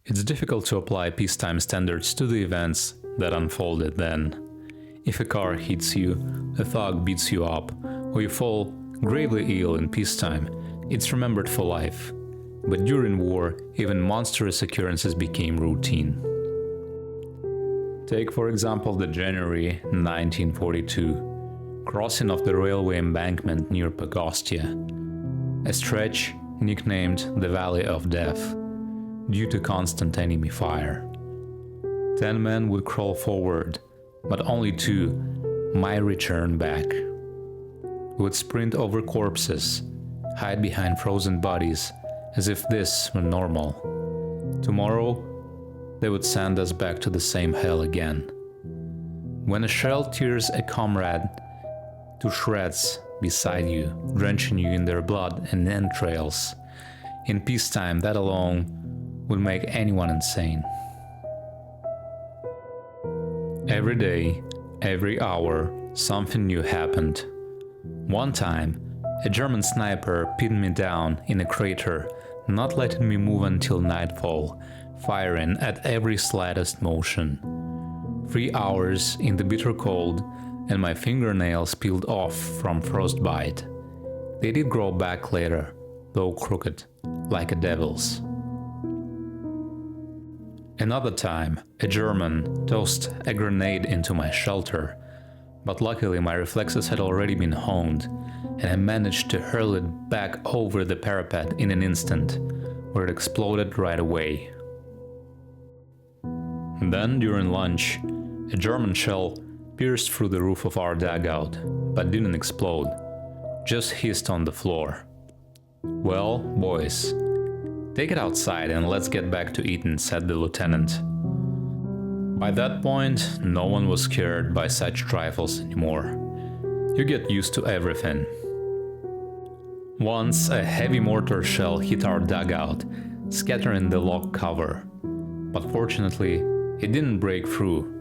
It's difficult to apply peacetime standards to the events that unfolded then. If a car hits you, a thug beats you up, or you fall gravely ill in peacetime, it's remembered for life. But during war, even monstrous occurrences became routine. Take for example the January 1942 crossing of the railway embankment near Pogostye, a stretch nicknamed the Valley of Death due to constant enemy fire. 10 men would crawl forward, but only 2 might return back. Would sprint over corpses, hide behind frozen bodies, as if this were normal. Tomorrow, they would send us back to the same hell again. When a shell tears a comrade to shreds beside you, drenching you in their blood and entrails, in peacetime that alone would make anyone insane. Every day, every hour, something new happened. One time, a German sniper pinned me down in a crater, not letting me move until nightfall, firing at every slightest motion. 3 hours in the bitter cold, and my fingernails peeled off from frostbite. They did grow back later, though crooked, like a devil's. Another time, a German tossed a grenade into my shelter, but luckily my reflexes had already been honed, and I managed to hurl it back over the parapet in an instant, where it exploded right away. Then, during lunch, a German shell pierced through the roof of our dugout, but didn't explode, just hissed on the floor. "Well, boys, take it outside and let's get back to eating," said the lieutenant. By that point, no one was scared by such trifles anymore. You get used to everything. Once, a heavy mortar shell hit our dugout, scattering the log cover. But fortunately, it didn't break through.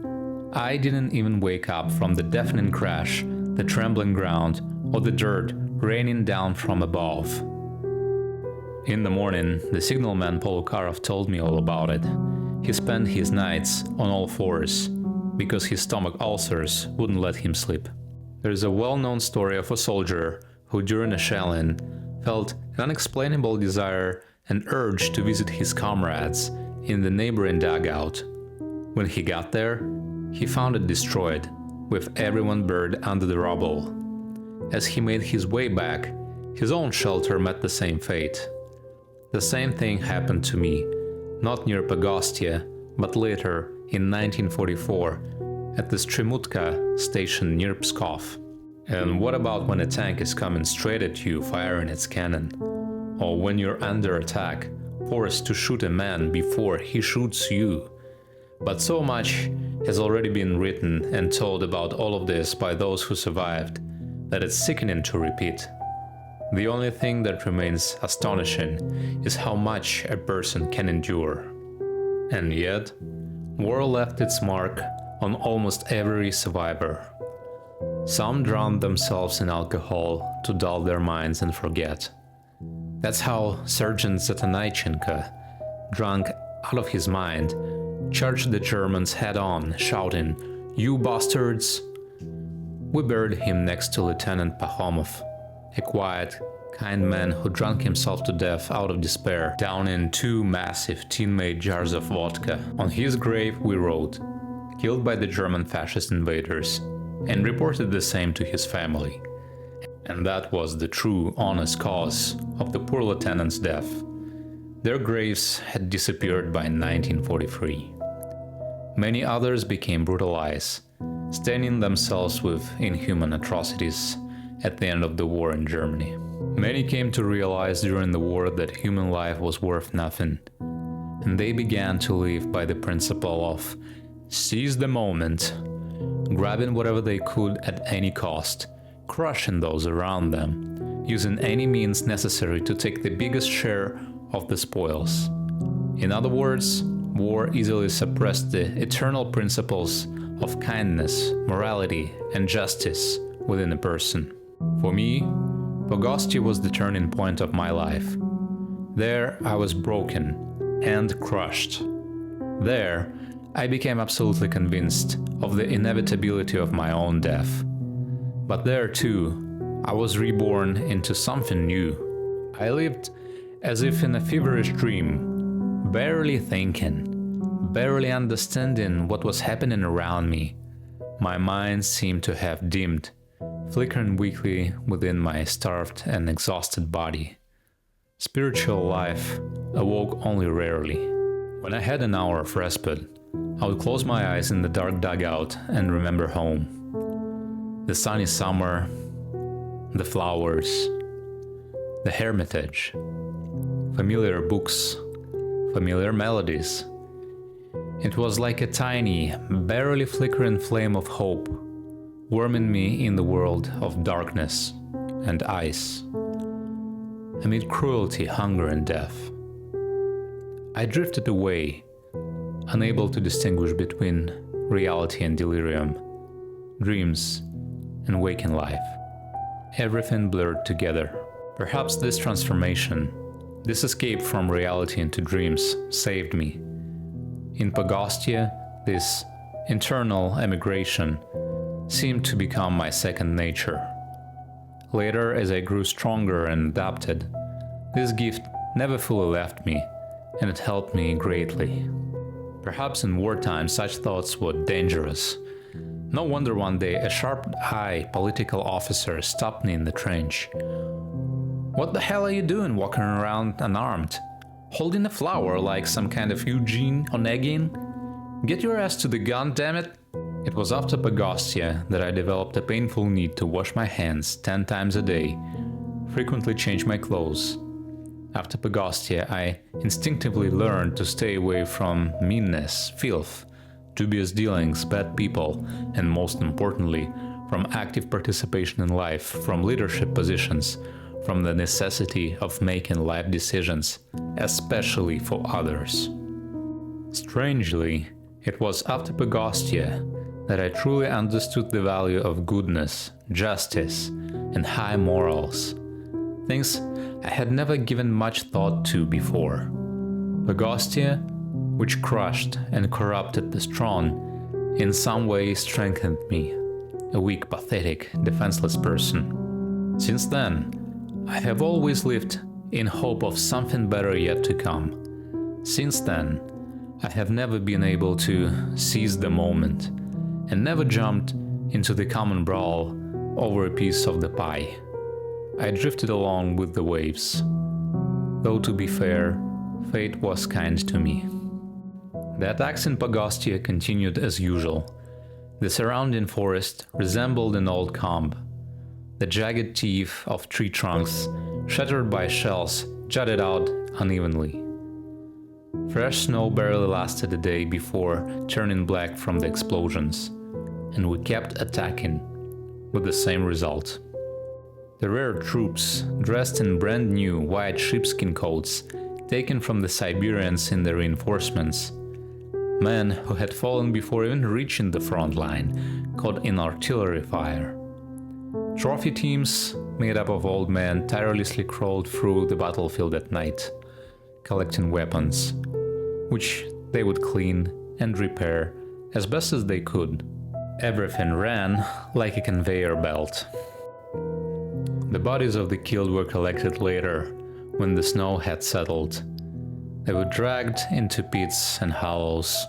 I didn't even wake up from the deafening crash, the trembling ground, or the dirt raining down from above. In the morning, the signalman Polukarov told me all about it. He spent his nights on all fours, because his stomach ulcers wouldn't let him sleep. There's a well-known story of a soldier who during a shelling felt an unexplainable desire and urge to visit his comrades in the neighboring dugout. When he got there, he found it destroyed, with everyone buried under the rubble. As he made his way back, his own shelter met the same fate. The same thing happened to me, not near Pogostye, but later, in 1944, at the Stremutka station near Pskov. And what about when a tank is coming straight at you, firing its cannon? Or when you're under attack, forced to shoot a man before he shoots you? But so much has already been written and told about all of this by those who survived, that it's sickening to repeat. The only thing that remains astonishing is how much a person can endure. And yet, war left its mark on almost every survivor. Some drowned themselves in alcohol to dull their minds and forget. That's how Sergeant Zatanaichenko, drunk out of his mind, charged the Germans head-on, shouting, "You bastards!" We buried him next to Lieutenant Pahomov, a quiet, kind man who drank himself to death out of despair, downing 2 massive tin-made jars of vodka. On his grave we wrote, "Killed by the German fascist invaders," and reported the same to his family. And that was the true, honest cause of the poor lieutenant's death. Their graves had disappeared by 1943. Many others became brutalized, staining themselves with inhuman atrocities at the end of the war in Germany. Many came to realize during the war that human life was worth nothing, and they began to live by the principle of seize the moment, grabbing whatever they could at any cost, crushing those around them, using any means necessary to take the biggest share of the spoils. In other words, war easily suppressed the eternal principles of kindness, morality, and justice within a person. For me, Pogostye was the turning point of my life. There I was broken and crushed, There, I became absolutely convinced of the inevitability of my own death. But there too, I was reborn into something new. I lived as if in a feverish dream, barely thinking, barely understanding what was happening around me. My mind seemed to have dimmed, flickering weakly within my starved and exhausted body. Spiritual life awoke only rarely. When I had an hour of respite, I would close my eyes in the dark dugout and remember home. The sunny summer, the flowers, the Hermitage, familiar books, familiar melodies. It was like a tiny, barely flickering flame of hope, warming me in the world of darkness and ice, amid cruelty, hunger, and death. I drifted away, unable to distinguish between reality and delirium, dreams and waking life. Everything blurred together. Perhaps this transformation, this escape from reality into dreams, saved me. In Pogostye, this internal emigration seemed to become my second nature. Later, as I grew stronger and adapted, this gift never fully left me, and it helped me greatly. Perhaps in wartime such thoughts were dangerous. No wonder one day a sharp-eyed political officer stopped me in the trench. "What the hell are you doing walking around unarmed? Holding a flower like some kind of Eugene Onegin? Get your ass to the gun, damn it!" It was after Pogostye that I developed a painful need to wash my hands 10 times a day, frequently change my clothes. After Pogostye, I instinctively learned to stay away from meanness, filth, dubious dealings, bad people, and most importantly, from active participation in life, from leadership positions, from the necessity of making life decisions, especially for others. Strangely, it was after Pogostye that I truly understood the value of goodness, justice, and high morals, things I had never given much thought to before. Pogostye, which crushed and corrupted the strong, in some way strengthened me, a weak, pathetic, defenseless person. Since then, I have always lived in hope of something better yet to come. Since then, I have never been able to seize the moment and never jumped into the common brawl over a piece of the pie. I drifted along with the waves, though to be fair, fate was kind to me. The attacks in Pogostye continued as usual. The surrounding forest resembled an old comb. The jagged teeth of tree trunks, shattered by shells, jutted out unevenly. Fresh snow barely lasted a day before turning black from the explosions, and we kept attacking, with the same result. The rare troops, dressed in brand new white sheepskin coats, taken from the Siberians in the reinforcements, men who had fallen before even reaching the front line, caught in artillery fire. Trophy teams, made up of old men, tirelessly crawled through the battlefield at night, collecting weapons, which they would clean and repair as best as they could. Everything ran like a conveyor belt. The bodies of the killed were collected later, when the snow had settled. They were dragged into pits and hollows,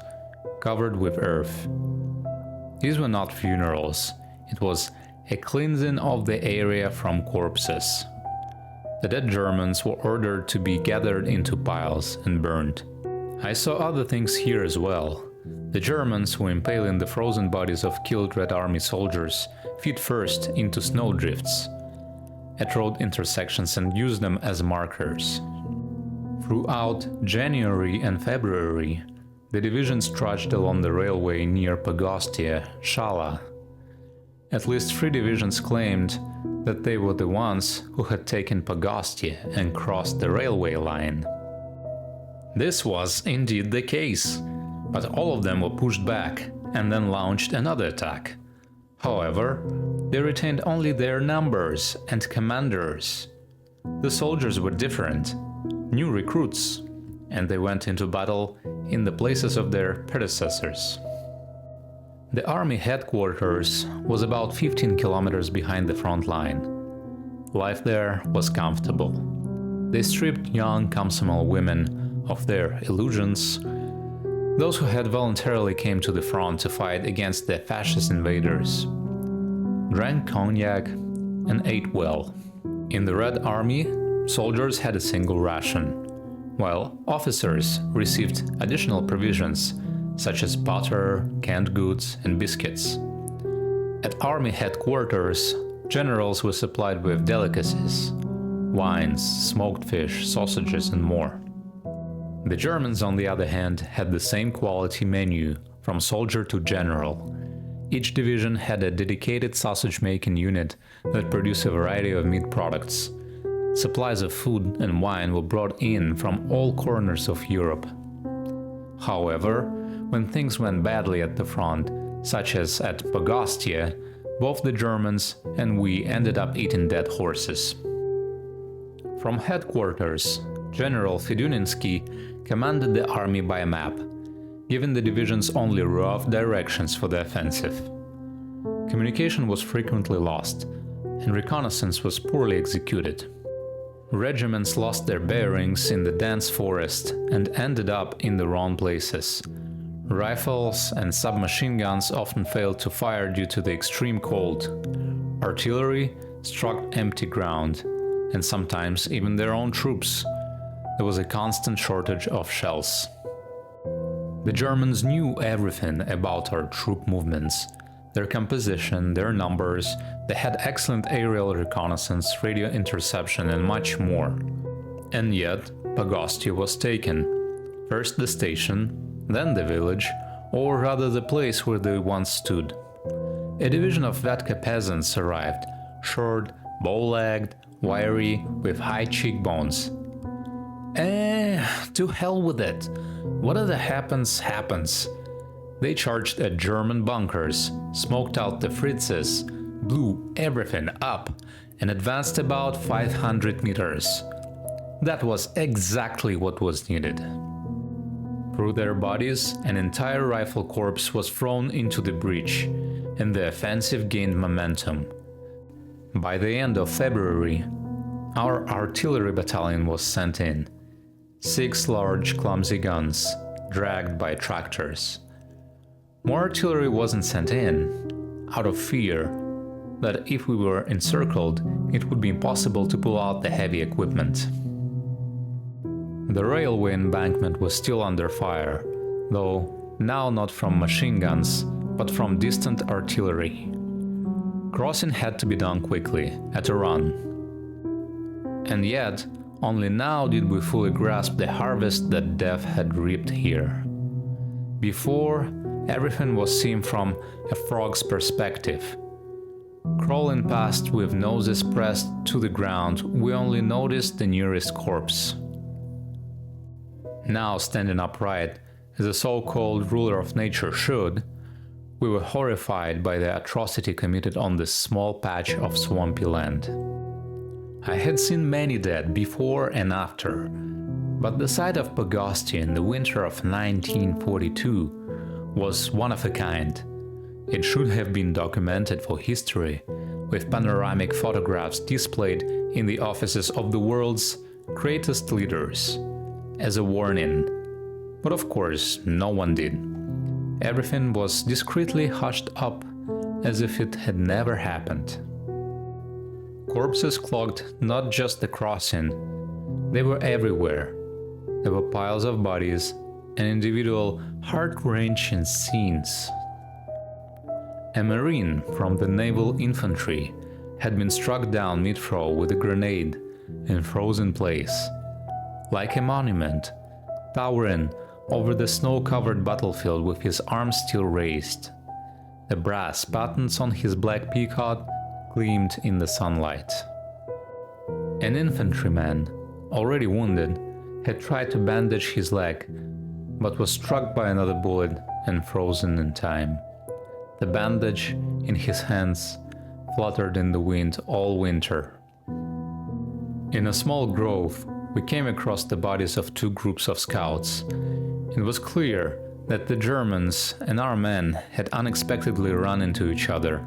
covered with earth. These were not funerals, it was a cleansing of the area from corpses. The dead Germans were ordered to be gathered into piles and burned. I saw other things here as well. The Germans were impaling the frozen bodies of killed Red Army soldiers feet first into snowdrifts at road intersections and used them as markers. Throughout January and February, the divisions trudged along the railway near Pogostye, Shala. At least 3 divisions claimed that they were the ones who had taken Pogostye and crossed the railway line. This was indeed the case, but all of them were pushed back and then launched another attack. However, they retained only their numbers and commanders. The soldiers were different, new recruits, and they went into battle in the places of their predecessors. The army headquarters was about 15 kilometers behind the front line. Life there was comfortable. They stripped young Komsomol women of their illusions, those who had voluntarily came to the front to fight against the fascist invaders, drank cognac, and ate well. In the Red Army, soldiers had a single ration, while officers received additional provisions such as butter, canned goods, and biscuits. At army headquarters, generals were supplied with delicacies, wines, smoked fish, sausages, and more. The Germans, on the other hand, had the same quality menu from soldier to general. Each division had a dedicated sausage-making unit that produced a variety of meat products. Supplies of food and wine were brought in from all corners of Europe. However, when things went badly at the front, such as at Pogostye, both the Germans and we ended up eating dead horses. From headquarters, General Fedyuninsky commanded the army by a map, giving the divisions only rough directions for the offensive. Communication was frequently lost, and reconnaissance was poorly executed. Regiments lost their bearings in the dense forest and ended up in the wrong places. Rifles and submachine guns often failed to fire due to the extreme cold. Artillery struck empty ground, and sometimes even their own troops. There was a constant shortage of shells. The Germans knew everything about our troop movements, their composition, their numbers. They had excellent aerial reconnaissance, radio interception, and much more. And yet, Pogostye was taken. First the station, then the village, or rather the place where they once stood. A division of Vetka peasants arrived, short, bow-legged, wiry, with high cheekbones. To hell with it. Whatever happens, happens. They charged at German bunkers, smoked out the Fritzes, blew everything up, and advanced about 500 meters. That was exactly what was needed. Through their bodies, an entire rifle corps was thrown into the breach, and the offensive gained momentum. By the end of February, our artillery battalion was sent in. 6 large, clumsy guns, dragged by tractors. More artillery wasn't sent in, out of fear that if we were encircled, it would be impossible to pull out the heavy equipment. The railway embankment was still under fire, though now not from machine guns, but from distant artillery. Crossing had to be done quickly, at a run. And yet, only now did we fully grasp the harvest that death had reaped here. Before, everything was seen from a frog's perspective. Crawling past with noses pressed to the ground, we only noticed the nearest corpse. Now, standing upright, as a so-called ruler of nature should, we were horrified by the atrocity committed on this small patch of swampy land. I had seen many dead before and after, but the sight of Pogostye in the winter of 1942 was one of a kind. It should have been documented for history, with panoramic photographs displayed in the offices of the world's greatest leaders, as a warning. But of course, no one did. Everything was discreetly hushed up, as if it had never happened. Corpses clogged not just the crossing, they were everywhere. There were piles of bodies and individual heart-wrenching scenes. A Marine from the Naval Infantry had been struck down mid-throw with a grenade and frozen in place, like a monument, towering over the snow-covered battlefield with his arms still raised. The brass buttons on his black peacoat gleamed in the sunlight. An infantryman, already wounded, had tried to bandage his leg, but was struck by another bullet and frozen in time. The bandage in his hands fluttered in the wind all winter. In a small grove, we came across the bodies of two groups of scouts. It was clear that the Germans and our men had unexpectedly run into each other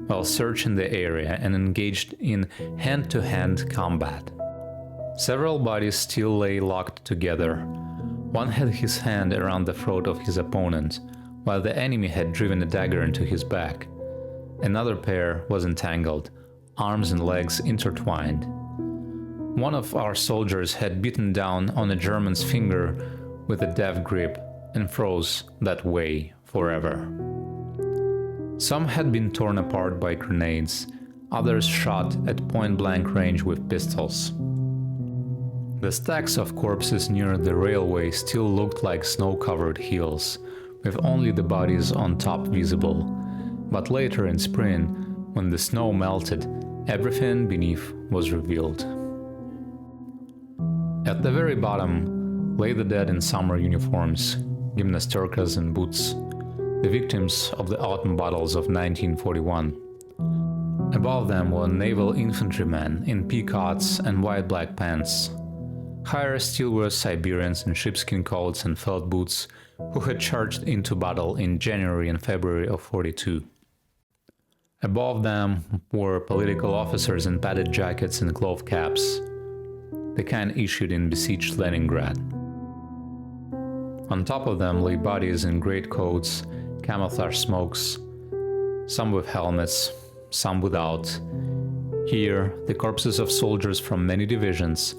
while searching the area and engaged in hand-to-hand combat. Several bodies still lay locked together. One had his hand around the throat of his opponent, while the enemy had driven a dagger into his back. Another pair was entangled, arms and legs intertwined. One of our soldiers had beaten down on a German's finger with a death grip and froze that way forever. Some had been torn apart by grenades, others shot at point-blank range with pistols. The stacks of corpses near the railway still looked like snow-covered hills, with only the bodies on top visible. But later in spring, when the snow melted, everything beneath was revealed. At the very bottom lay the dead in summer uniforms, gymnasтеркas and boots, the victims of the autumn battles of 1941. Above them were naval infantrymen in peacoats and white-black pants. Higher still were Siberians in sheepskin coats and felt boots who had charged into battle in January and February of 42. Above them were political officers in padded jackets and cloth caps, the kind issued in besieged Leningrad. On top of them lay bodies in greatcoats, camouflage smokes, some with helmets, some without. Here, the corpses of soldiers from many divisions,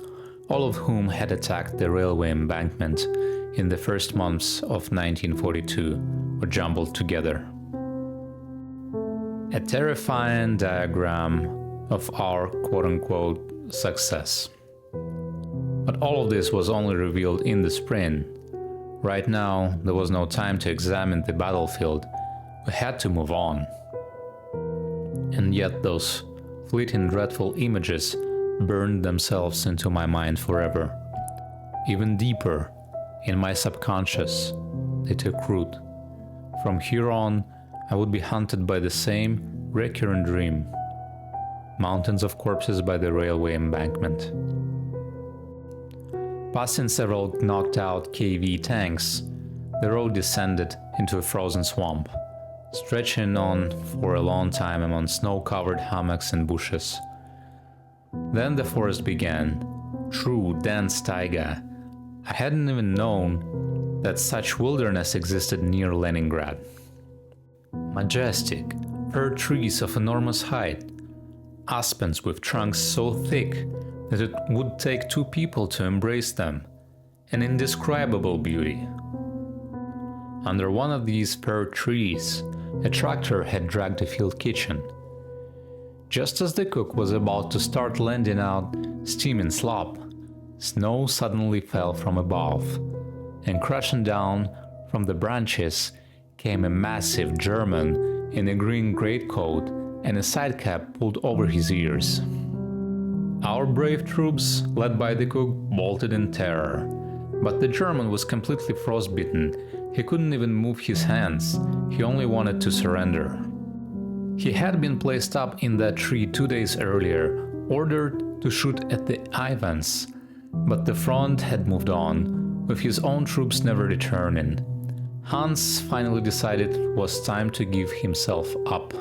all of whom had attacked the railway embankment in the first months of 1942, were jumbled together. A terrifying diagram of our quote-unquote success. But all of this was only revealed in the spring. Right now, there was no time to examine the battlefield. We had to move on. And yet those fleeting dreadful images burned themselves into my mind forever. Even deeper, in my subconscious, they took root. From here on, I would be haunted by the same recurrent dream. Mountains of corpses by the railway embankment. Passing several knocked-out KV tanks, the road descended into a frozen swamp, stretching on for a long time among snow-covered hummocks and bushes. Then the forest began, true dense taiga. I hadn't even known that such wilderness existed near Leningrad. Majestic, fir trees of enormous height, aspens with trunks so thick that it would take two people to embrace them, an indescribable beauty. Under one of these fir trees, a tractor had dragged a field kitchen. Just as the cook was about to start lending out steaming slop, snow suddenly fell from above, and crashing down from the branches came a massive German in a green greatcoat and a sidecap pulled over his ears. Our brave troops, led by the cook, bolted in terror, but the German was completely frostbitten. He couldn't even move his hands, he only wanted to surrender. He had been placed up in that tree 2 days earlier, ordered to shoot at the Ivans, but the front had moved on, with his own troops never returning. Hans finally decided it was time to give himself up.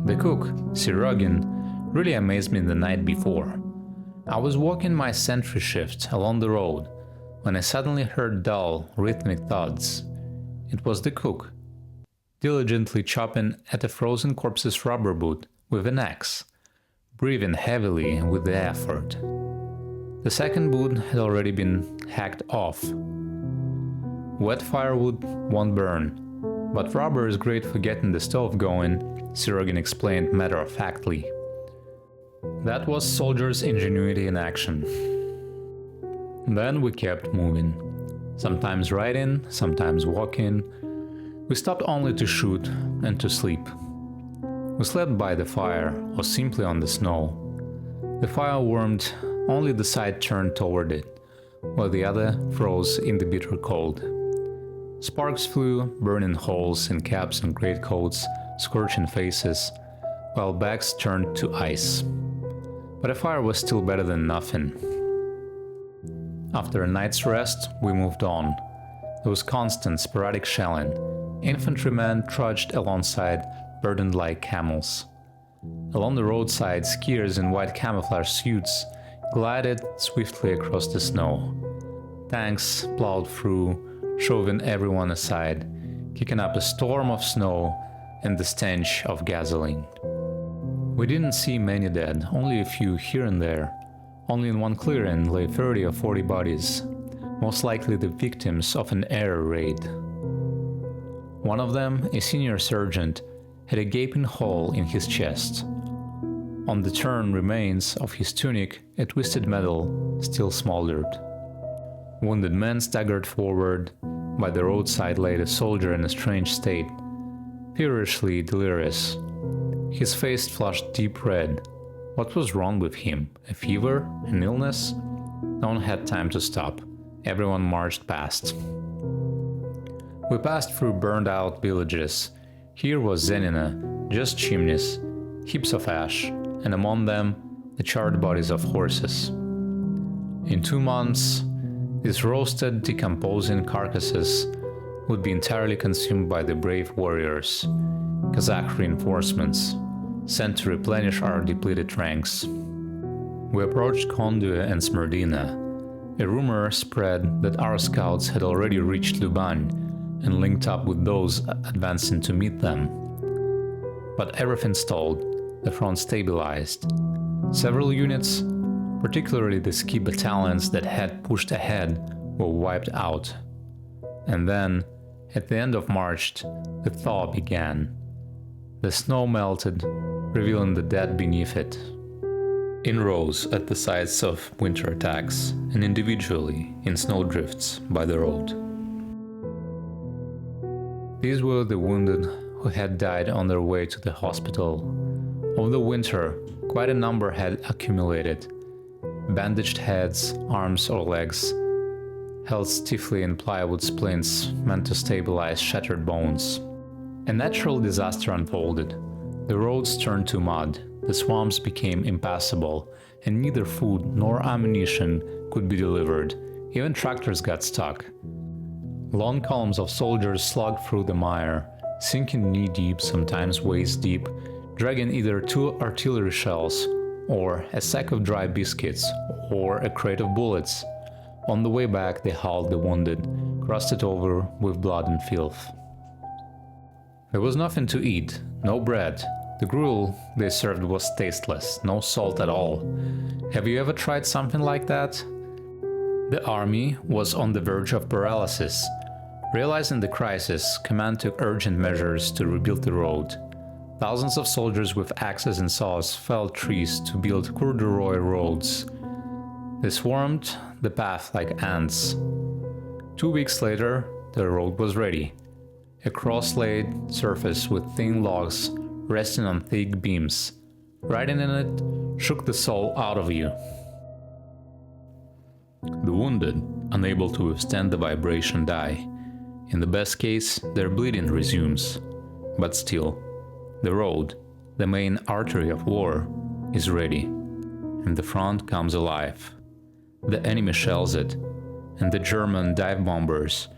The cook, Serogin, really amazed me the night before. I was walking my sentry shift along the road when I suddenly heard dull, rhythmic thuds. It was the cook, diligently chopping at a frozen corpse's rubber boot with an axe, breathing heavily with the effort. The second boot had already been hacked off. Wet firewood won't burn, but rubber is great for getting the stove going, Serogin explained matter-of-factly. That was soldiers' ingenuity in action. Then we kept moving, sometimes riding, sometimes walking. We stopped only to shoot and to sleep. We slept by the fire or simply on the snow. The fire warmed only the side turned toward it, while the other froze in the bitter cold. Sparks flew, burning holes in caps and greatcoats, scorching faces, while backs turned to ice. But a fire was still better than nothing. After a night's rest, we moved on. There was constant, sporadic shelling. Infantrymen trudged alongside, burdened like camels. Along the roadside, skiers in white camouflage suits glided swiftly across the snow. Tanks plowed through, shoving everyone aside, kicking up a storm of snow and the stench of gasoline. We didn't see many dead, only a few here and there. Only in one clearing lay 30 or 40 bodies, most likely the victims of an air raid. One of them, a senior sergeant, had a gaping hole in his chest. On the torn remains of his tunic, a twisted medal still smoldered. Wounded men staggered forward. By the roadside lay a soldier in a strange state, feverishly delirious. His face flushed deep red. What was wrong with him? A fever? An illness? No one had time to stop. Everyone marched past. We passed through burned-out villages. Here was Zenina, just chimneys, heaps of ash, and among them, the charred bodies of horses. In 2 months, these roasted, decomposing carcasses would be entirely consumed by the brave warriors, Kazakh reinforcements, sent to replenish our depleted ranks. We approached Konduye and Smerdina. A rumor spread that our scouts had already reached Luban and linked up with those advancing to meet them. But everything stalled. The front stabilized. Several units, particularly the ski battalions that had pushed ahead, were wiped out. And then, at the end of March, the thaw began. The snow melted, revealing the dead beneath it. In rows at the sites of winter attacks, and individually in snowdrifts by the road. These were the wounded who had died on their way to the hospital. Over the winter, quite a number had accumulated. Bandaged heads, arms or legs, held stiffly in plywood splints meant to stabilize shattered bones. A natural disaster unfolded. The roads turned to mud, the swamps became impassable, and neither food nor ammunition could be delivered. Even tractors got stuck. Long columns of soldiers slogged through the mire, sinking knee-deep, sometimes waist-deep, dragging either 2 artillery shells, or a sack of dry biscuits, or a crate of bullets. On the way back they hauled the wounded, crusted over with blood and filth. There was nothing to eat, no bread. The gruel they served was tasteless, no salt at all. Have you ever tried something like that? The army was on the verge of paralysis. Realizing the crisis, command took urgent measures to rebuild the road. Thousands of soldiers with axes and saws felled trees to build corduroy roads. They swarmed the path like ants. 2 weeks later, the road was ready. A cross-laid surface with thin logs resting on thick beams. Riding in it shook the soul out of you. The wounded, unable to withstand the vibration, die. In the best case, their bleeding resumes. But still, the road, the main artery of war, is ready, and the front comes alive. The enemy shells it, and the German dive bombers,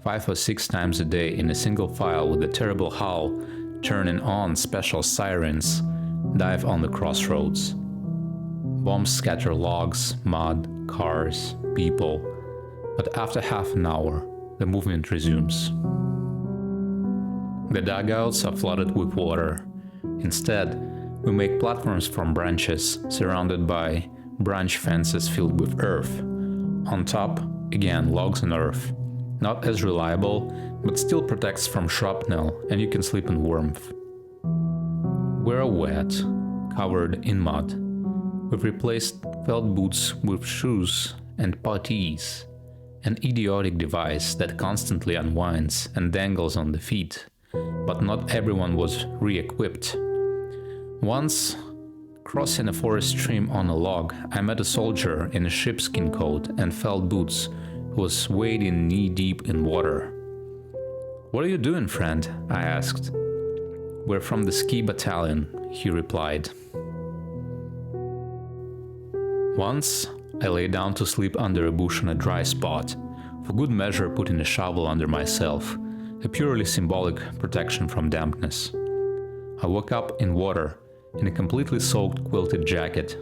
5 or 6 times a day in a single file with a terrible howl, turning on special sirens, dive on the crossroads. Bombs scatter logs, mud, cars, people, but after half an hour, the movement resumes. The dugouts are flooded with water. Instead, we make platforms from branches surrounded by branch fences filled with earth. On top, again, logs and earth. Not as reliable, but still protects from shrapnel, and you can sleep in warmth. We're wet, covered in mud. We've replaced felt boots with shoes and puttees, an idiotic device that constantly unwinds and dangles on the feet. But not everyone was re-equipped. Once, crossing a forest stream on a log, I met a soldier in a sheepskin coat and felt boots who was wading knee-deep in water. "What are you doing, friend?" I asked. "We're from the ski battalion," he replied. Once, I lay down to sleep under a bush on a dry spot, for good measure putting a shovel under myself, a purely symbolic protection from dampness. I woke up in water, in a completely soaked quilted jacket.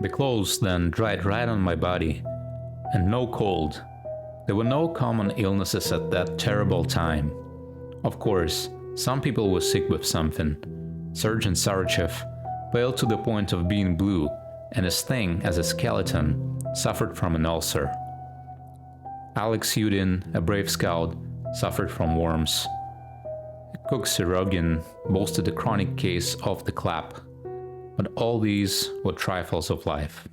The clothes then dried right on my body, and no cold. There were no common illnesses at that terrible time. Of course, some people were sick with something. Sergeant Sarachev, pale to the point of being blue, and as thin as a skeleton, suffered from an ulcer. Alex Yudin, a brave scout, suffered from worms. Cook Sirogin boasted a chronic case of the clap. But all these were trifles of life.